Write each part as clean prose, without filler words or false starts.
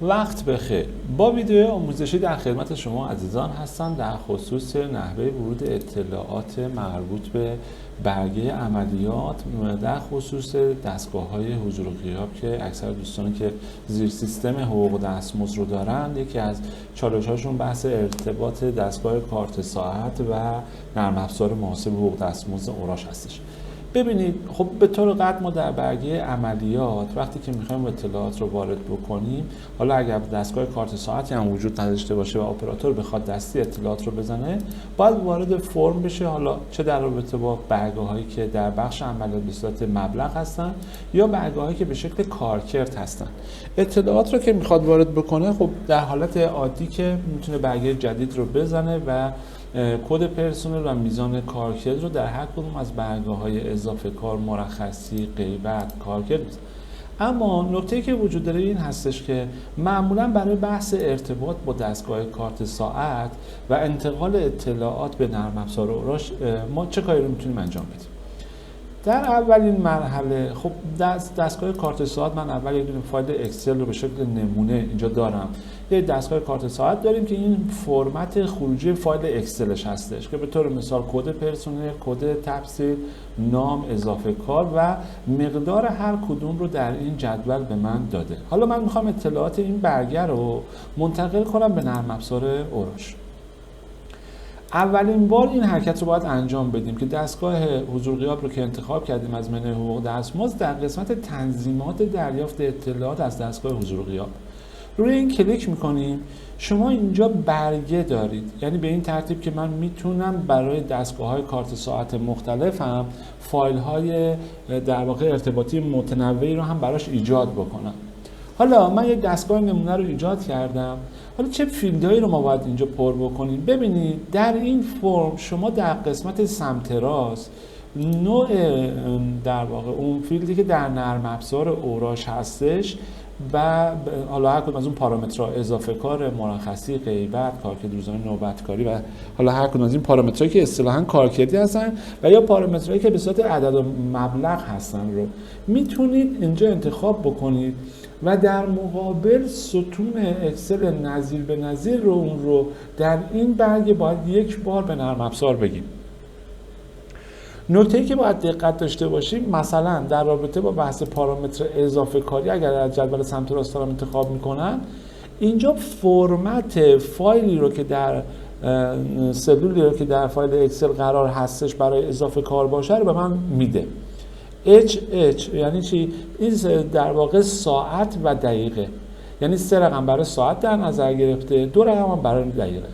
وقت بخیر. با ویدیو آموزشی در خدمت شما عزیزان هستم در خصوص نحوه ورود اطلاعات مربوط به برگه عملیات در خصوص دستگاه‌های حضور و غیاب که اکثر دوستانی که زیر سیستم حقوق دستمزد رو دارن، یکی از چالش‌هاشون بحث ارتباط دستگاه کارت ساعت و نرم افزار محاسب حقوق دستمزد اوراش هستش. ببینید، خب به طور قطع ما در برگه عملیات وقتی که میخوایم اطلاعات رو وارد بکنیم، حالا اگر دستگاه کارت ساعتی هم وجود نداشته باشه و اپراتور بخواد دستی اطلاعات رو بزنه، باید وارد فرم بشه، حالا چه در رابطه با برگه هایی که در بخش عملیات به صورت مبلغ هستن یا برگه هایی که به شکل کارکرد هستن. اطلاعات رو که میخواد وارد بکنه، خب در حالت عادی که میتونه برگه جدید رو بزنه و کد پرسنل و میزان کارکرد رو در هر کدوم از برگه‌های اضافه کار، مرخصی، غیبت، کارکرد. اما نکته‌ای که وجود داره این هستش که معمولاً برای بحث ارتباط با دستگاه کارت ساعت و انتقال اطلاعات به نرم افزار اوراش ما چه کاری رو میتونیم انجام بدیم؟ در اولین مرحله خب دستگاه کارت ساعت، من اول یه دونه فایل اکسل رو به شکل نمونه اینجا دارم. یه دستگاه کارت ساعت داریم که این فرمت خروجی فایل اکسلش هستش که به طور مثال کد پرسنل، کد تفصیل، نام، اضافه کار و مقدار هر کدوم رو در این جدول به من داده. حالا من میخوام اطلاعات این برگه رو منتقل کنم به نرم افزار اوراش. اولین بار این حرکت رو باید انجام بدیم که دستگاه حضور غیاب رو که انتخاب کردیم از منوی حقوق دستمزد، در قسمت تنظیمات دریافت اطلاعات از دستگاه حضور غیاب روی این کلیک میکنیم. شما اینجا برگه دارید، یعنی به این ترتیب که من میتونم برای دستگاه‌های کارت ساعت مختلفم فایل‌های در واقع ارتباطی متنوعی رو هم براش ایجاد بکنم. حالا من یک دستگاه نمونه رو ایجاد کردم. حالا چه فیلدهایی رو ما باید اینجا پر بکنیم؟ ببینید، در این فرم شما در قسمت سمت راست نوع در واقع اون فیلدی که در نرم افزار اوراش هستش و حالا هر کدوم از اون پارامترها، اضافه کار، مرخصی، غیبت، کارکرد روزانه، نوبتکاری و حالا هر کدوم از این پارامترهایی که اصطلاحاً کارکردی هستن و یا پارامترهایی که به صورت عدد و مبلغ هستن رو میتونید اینجا انتخاب بکنید و در مقابل ستون اکسل نظیر به نظیر رو اون رو در این برگه باید یک بار به نرم افزار بگیم. نکته‌ای که باید دقت داشته باشیم، مثلا در رابطه با بحث پارامتر اضافه کاری، اگر از جدول سمت راست دارم انتخاب میکنن، اینجا فرمت فایلی رو که در سلولی رو که در فایل اکسل قرار هستش برای اضافه کار باشه رو به من میده. HH یعنی چی؟ این در واقع ساعت و دقیقه، یعنی 3 رقم برای ساعت در نظر گرفته، 2 رقم هم برای دقیقه.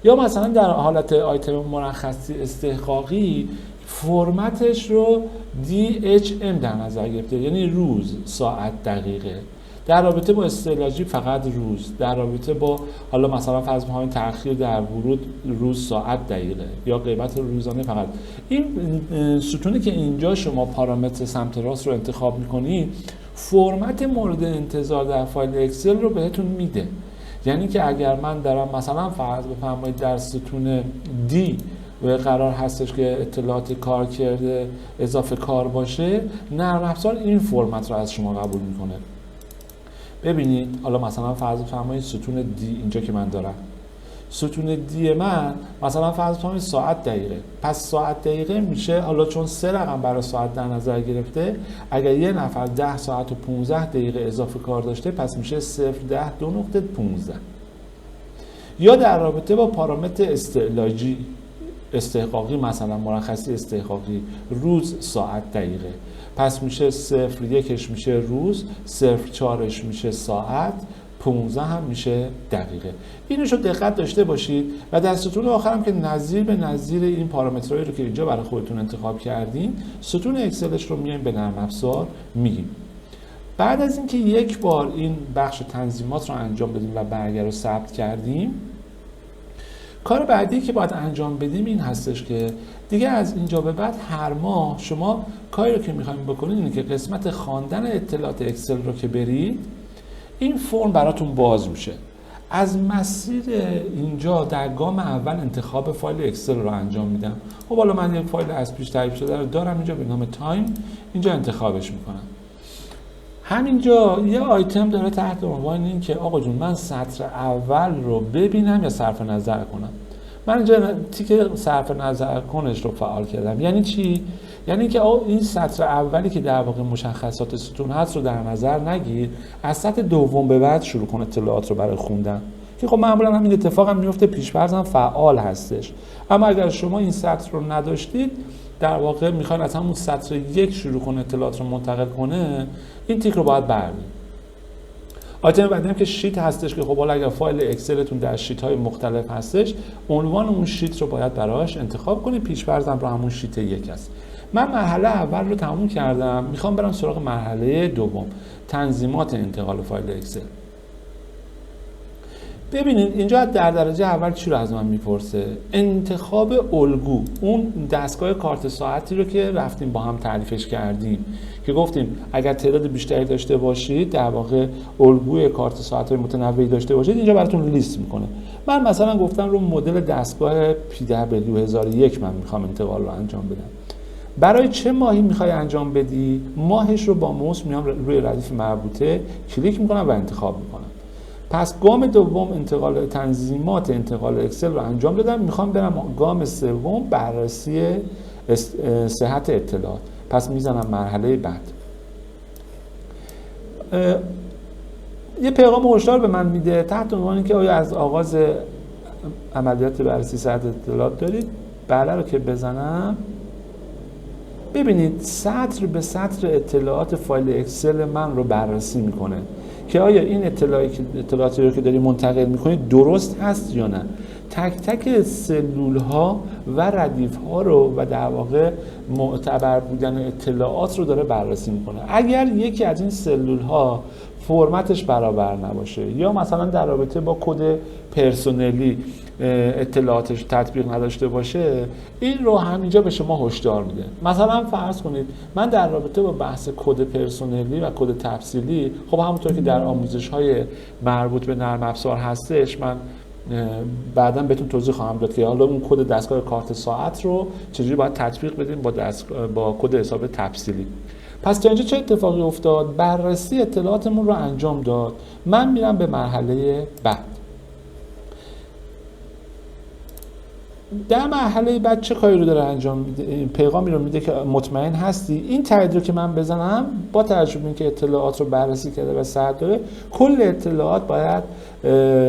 یا مثلا در حالت آیتم مرخصی استحقاقی فرمتش رو DHM در نظر گرفته، یعنی روز، ساعت، دقیقه. در رابطه با استعلاجی فقط روز، در رابطه با حالا مثلا فرض بکنید تأخیر در ورود، روز، ساعت، دقیقه، یا غیبت روزانه فقط. این ستونی که اینجا شما پارامتر سمت راست رو انتخاب می‌کنید، فرمت مورد انتظار در فایل اکسل رو بهتون میده. یعنی که اگر من دارم مثلا فرض بفرمایید در ستون D و قرار هستش که اطلاعات کار کرده اضافه کار باشه، نرم افزار این فرمت رو از شما قبول میکنه. ببینید، حالا مثلا فرض بفرمایید ستون دی اینجا که من دارم، ستون دی من مثلا فرض بفرمایید ساعت دقیقه، پس ساعت دقیقه میشه، حالا چون 3 رقم برای ساعت در نظر گرفته، اگر یه نفر 10 ساعت و 15 دقیقه اضافه کار داشته، پس میشه 0.10.2.15. یا در رابطه با پارامتر استعلاجی استحقاقی، مثلا مرخصی استحقاقی، روز، ساعت، دقیقه، پس میشه 0.1 میشه روز، 0.4 میشه ساعت، 15 هم میشه دقیقه. اینشو دقت داشته باشید. و در ستون آخرم که نظیر به نظیر این پارامترهایی رو که اینجا برای خودتون انتخاب کردین، ستون اکسلش رو میایم به نرم افزار میگیم. بعد از اینکه یک بار این بخش تنظیمات رو انجام بدیم و برگه رو ثبت کردیم، کار بعدی که باید انجام بدیم این هستش که دیگه از اینجا به بعد هر ماه شما کاری رو که میخوایم بکنید اینه که قسمت خواندن اطلاعات اکسل رو که برید، این فرم براتون باز میشه. از مسیر اینجا در گام اول انتخاب فایل اکسل رو انجام میدم. خب حالا من یک فایل از پیش تعریف شده رو دارم اینجا به نام تایم، اینجا انتخابش میکنم. همینجا یه آیتم داره تحت عنوان این که آقا جون من سطر اول رو ببینم یا صرف نظر کنم. من اینجا تیک صرف نظر کنش رو فعال کردم. یعنی چی؟ یعنی که این سطر اولی که در واقع مشخصات ستون هست رو در نظر نگیر، از سطر دوم به بعد شروع کن اطلاعات رو برای خوندن، که خب معمولا همین اتفاق هم میفته، پیش‌فرض هم فعال هستش. اما اگر شما این سطر رو نداشتید، در واقع میخواین از همون سطر یک شروع کنه اطلاعات رو منتقل کنه، این تیک رو باید بردارید. آیتم بعدی هم که شیت هستش که خب حالا اگر فایل اکسلتون در شیت های مختلف هستش، عنوان اون شیت رو باید براش انتخاب کنید. پیش‌فرضم رو همون شیت یک است. من مرحله اول رو تموم کردم، میخوام برم سراغ مرحله دوم، تنظیمات انتقال فایل اکسل. ببینید اینجا در درجه اول چی رو از من میپرسه؟ انتخاب الگو، اون دستگاه کارت ساعتی رو که رفتیم با هم تعریفش کردیم که گفتیم اگر تعداد بیشتری داشته باشید، در واقع الگوی کارت ساعت متنوعی داشته باشید، اینجا براتون لیست میکنه. من مثلا گفتم رو مدل دستگاه PW1001 من میخوام انتقال رو انجام بدم. برای چه ماهی میخوای انجام بدی؟ ماهش رو با موس میام روی ردیف مربوطه کلیک میکنم و انتخاب میکنم. پس گام دوم انتقال تنظیمات انتقال اکسل رو انجام دادم، میخوام برم گام سوم بررسی صحت اطلاعات. پس میزنم مرحله بعد. یه پیغام هشدار به من میده تحت عنوان اینکه آیا از آغاز عملیات بررسی صحت اطلاعات دارید؟ بله رو که بزنم، ببینید سطر به سطر اطلاعات فایل اکسل من رو بررسی میکنه که آیا این اطلاعاتی رو که داری منتقل میکنید درست هست یا نه. تک تک سلول ها و ردیف ها رو و در واقع معتبر بودن اطلاعات رو داره بررسی میکنه. اگر یکی از این سلول ها فرمتش برابر نباشه یا مثلا در رابطه با کد پرسنلی اطلاعاتش تطبیق نداشته باشه، این رو همینجا به شما هشدار میده. مثلا فرض کنید من در رابطه با بحث کد پرسنلی و کد تفصیلی، خب همونطور که در آموزش‌های مربوط به نرم افزار هستش، من بعداً بهتون توضیح خواهم داد که حالا اون کد دستگاه کارت ساعت رو چجوری باید تطبیق بدیم با کد حساب تفصیلی. پس تا اینجا چه اتفاقی افتاد؟ بررسی اطلاعاتمون رو انجام داد. من میرم به مرحله بعد. در مرحله بعد چه کاری رو داره انجام میده؟ پیغامی رو میده که مطمئن هستی این تایید رو که من بزنم، با توجه به اینکه اطلاعات رو بررسی کرده و صحت داره، کل اطلاعات باید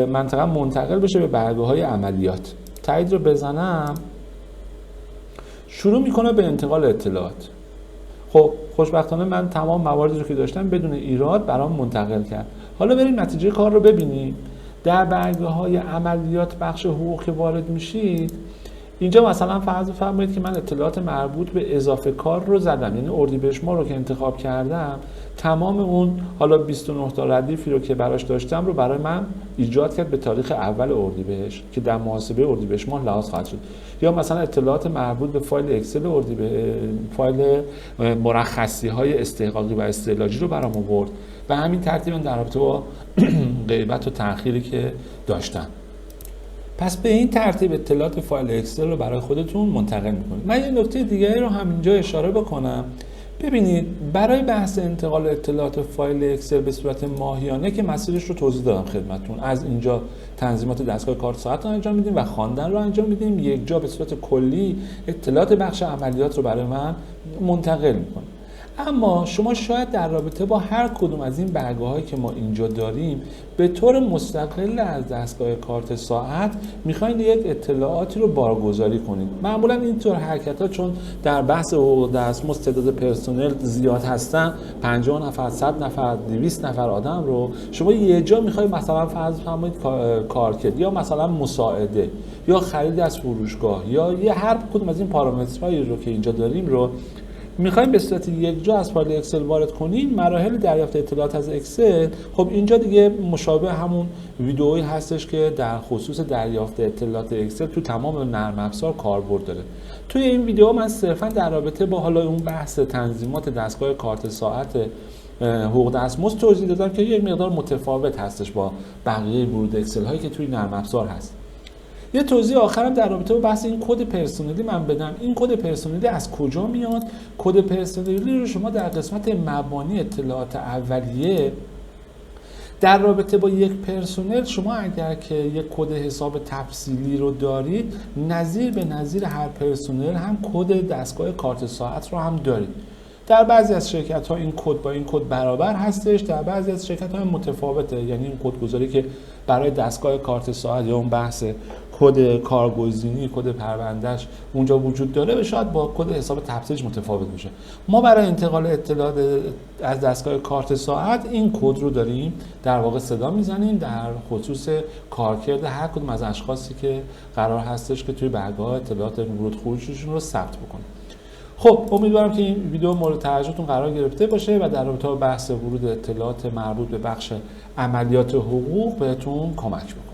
منطقه منتقل بشه به برگه‌های عملیات. تایید رو بزنم، شروع میکنه به انتقال اطلاعات. خب خوشبختانه من تمام مواردی رو که داشتم بدون ایراد برام منتقل کرد. حالا بریم نتیجه کار رو ببینیم. در برگه‌های عملیات بخش حقوق که وارد میشید، اینجا مثلا فرض بفرمایید که من اطلاعات مربوط به اضافه کار رو زدم، یعنی اردیبهشت ماه رو که انتخاب کردم، تمام اون حالا 29 تا ردیفی رو که براش داشتم رو برای من ایجاد کرد به تاریخ اول اردیبهشت که در محاسبه اردیبهشت ماه لحاظ خواهد شد. یا مثلا اطلاعات مربوط به فایل اکسل فایل مرخصی‌های استحقاقی و استعلاجی رو برام آورد و همین ترتیب در رابطه با غیبت و تأخیری که داشتم. پس به این ترتیب اطلاعات فایل اکسل رو برای خودتون منتقل میکنید. من یه نکته دیگری رو همینجا اشاره بکنم. ببینید برای بحث انتقال اطلاعات فایل اکسل به صورت ماهیانه که مسیرش رو توضیح دادم خدمتتون، از اینجا تنظیمات دستگاه کارت ساعت رو انجام میدیم و خواندن رو انجام میدیم، یک جا به صورت کلی اطلاعات بخش عملیات رو برای من منتقل میکنه. اما شما شاید در رابطه با هر کدوم از این برگه‌هایی که ما اینجا داریم به طور مستقل از دستگاه کارت ساعت میخواین یک اطلاعاتی رو بارگذاری کنید. معمولا اینطور حرکت‌ها چون در بحث حقوق دستمزد تعداد پرسنل زیاد هستن، 50 نفر، 100 نفر، 200 نفر آدم رو شما یه جا میخواید مثلا فرض بفرمایید کارکرد یا مثلا مساعده یا خرید از فروشگاه یا یه هر کدوم از این پارامترهایی رو که اینجا داریم رو میخوایم به صورت یک جا از فایل اکسل وارد کنیم. مراحل دریافت اطلاعات از اکسل، خب اینجا دیگه مشابه همون ویدئویی هستش که در خصوص دریافت اطلاعات اکسل تو تمام نرم افزار کاربرد داره. توی این ویدئو من صرفا در رابطه با حالا اون بحث تنظیمات دستگاه کارت ساعت حقوق دستمزد توضیح دادم که یک مقدار متفاوت هستش با بقیه ورود اکسل هایی که توی نرم افزار هست. یه توضیح آخرم در رابطه با بحث این کد پرسنلی من بدم. این کد پرسنلی از کجا میاد؟ کد پرسنلی رو شما در قسمت مبانی اطلاعات اولیه در رابطه با یک پرسنل، شما اگر که یک کد حساب تفصیلی رو دارید، نظیر به نظیر هر پرسنل هم کد دستگاه کارت ساعت رو هم دارید. در بعضی از شرکت‌ها این کد با این کد برابر هستش، در بعضی از شرکت‌ها متفاوته. یعنی این کدگذاری که برای دستگاه کارت ساعت یا اون بحث کد کارگزینی، کد پروندهش اونجا وجود داره و شاید با کد حساب تفصیلیش متفاوت باشه. ما برای انتقال اطلاعات از دستگاه کارت ساعت این کد رو داریم در واقع صدا میزنیم در خصوص کارکرد هر کدوم از اشخاصی که قرار هستش که توی برگاه اطلاعات ورود خروجشون رو ثبت بکنیم. خب امیدوارم که این ویدیو مورد توجهتون قرار گرفته باشه و در رابطه با بحث ورود اطلاعات مربوط به بخش عملیات حقوق بهتون کمک بکنه.